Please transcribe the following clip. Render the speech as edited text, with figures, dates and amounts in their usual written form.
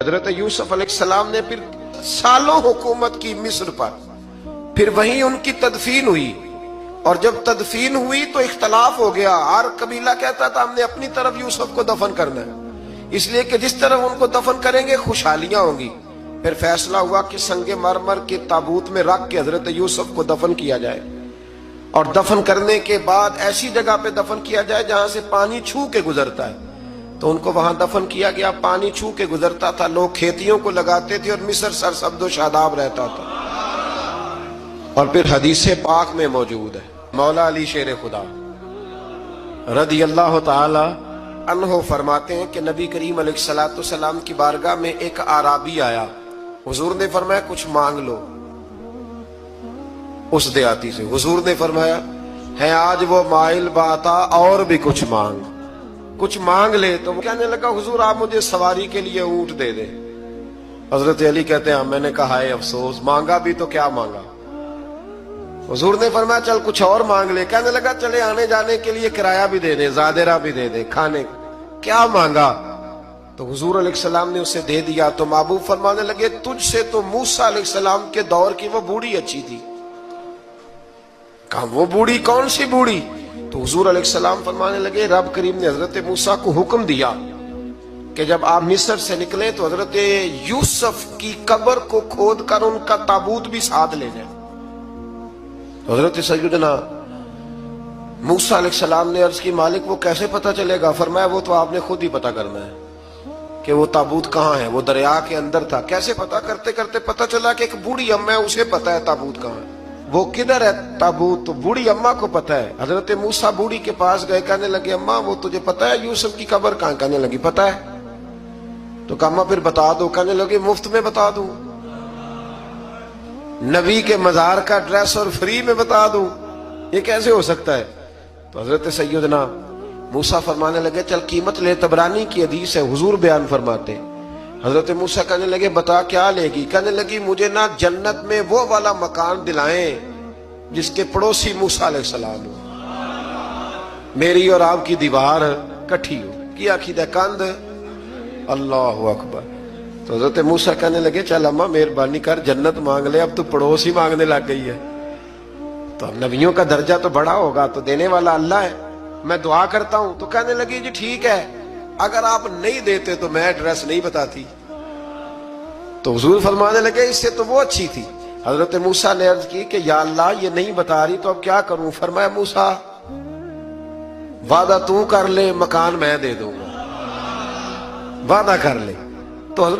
حضرت یوسف علیہ السلام نے پھر سالوں حکومت کی مصر پر، پھر وہیں ان کی تدفین ہوئی، اور جب تدفین ہوئی تو اختلاف ہو گیا، ہر قبیلہ کہتا تھا ہم نے اپنی طرف یوسف کو دفن کرنا ہے، اس لیے کہ جس طرف ان کو دفن کریں گے خوشحالیاں ہوں گی۔ پھر فیصلہ ہوا کہ سنگ مرمر کے تابوت میں رکھ کے حضرت یوسف کو دفن کیا جائے، اور دفن کرنے کے بعد ایسی جگہ پہ دفن کیا جائے جہاں سے پانی چھو کے گزرتا ہے، تو ان کو وہاں دفن کیا گیا۔ پانی چھو کے گزرتا تھا، لوگ کھیتیوں کو لگاتے تھے اور مصر سرسبز و شاداب رہتا تھا۔ اور پھر حدیث پاک میں موجود ہے، مولا علی شیر خدا رضی اللہ تعالی عنہ فرماتے ہیں کہ نبی کریم علیہ السلام کی بارگاہ میں ایک اعرابی آیا، حضور نے فرمایا کچھ مانگ لو اس دیہاتی سے۔ حضور نے فرمایا ہے آج وہ مائل باتا، اور بھی کچھ مانگ لے۔ تو وہ کہنے لگا حضور آپ مجھے سواری کے لیے اونٹ دے دے۔ حضرت علی کہتے ہیں میں نے کہا ہے افسوس، مانگا بھی تو کیا مانگا۔ حضور نے فرمایا چل کچھ اور مانگ لے۔ کہنے لگا چلے آنے جانے کے لیے کرایہ بھی دے دے، زادرہ بھی دے دے، کھانے۔ کیا مانگا؟ تو حضور علیہ السلام نے اسے دے دیا۔ تو محبوب فرمانے لگے تجھ سے تو موسیٰ علیہ السلام کے دور کی وہ بوڑھی اچھی تھی۔ کہا وہ بوڑھی کون سی بوڑھی؟ تو حضور علیہ السلام فرمانے لگے رب کریم نے حضرت موسیٰ کو حکم دیا کہ جب آپ مصر سے نکلیں تو حضرت یوسف کی قبر کو کھود کر ان کا تابوت بھی ساتھ لے جائیں۔ حضرت سیدنا موسیٰ علیہ السلام نے عرض کی مالک وہ کیسے پتہ چلے گا؟ فرمایا وہ تو آپ نے خود ہی پتہ کرنا ہے کہ وہ تابوت کہاں ہے۔ وہ دریا کے اندر تھا۔ کیسے پتہ کرتے کرتے پتہ چلا کہ ایک بوڑھی اماں ہے، اسے پتہ ہے تابوت کہاں ہے۔ وہ کدھر ہے تابوت؟ تو بوڑھی اماں کو پتہ ہے۔ حضرت موسیٰ بوڑھی کے پاس گئے، کہنے لگے اماں وہ تجھے پتہ ہے یوسف کی قبر کہاں؟ کہنے لگی پتہ ہے۔ تو کہا اماں پھر بتا دو۔ کہنے لگے مفت میں بتا دوں، نبی کے مزار کا ایڈریس اور فری میں بتا دوں، یہ کیسے ہو سکتا ہے؟ تو حضرت سیدنا موسیٰ فرمانے لگے چل قیمت لے۔ طبرانی کی حدیث ہے، حضور بیان فرماتے حضرت موسیٰ کہنے لگے بتا کیا لے گی؟ کہنے لگی مجھے نا جنت میں وہ والا مکان دلائیں جس کے پڑوسی موسیٰ علیہ السلام ہو، میری اور آپ کی دیوار کٹھی ہو۔ کیا عقیدہ کند؟ اللہ اکبر۔ تو حضرت موسیٰ کہنے لگے چل اماں مہربانی کر جنت مانگ لے، اب تو پڑوس ہی مانگنے لگ گئی ہے۔ تو اب نبیوں کا درجہ تو بڑا ہوگا، تو دینے والا اللہ ہے، میں دعا کرتا ہوں۔ تو کہنے لگی جی ٹھیک ہے، اگر آپ نہیں دیتے تو میں ایڈریس نہیں بتاتی۔ تو حضور فرمانے لگے اس سے تو وہ اچھی تھی۔ حضرت موسیٰ نے عرض کی کہ یا اللہ یہ نہیں بتا رہی تو اب کیا کروں؟ فرمایا موسیٰ وعدہ تو کر لے، مکان میں دے دوں گا، وعدہ کر لے۔ تو حضرت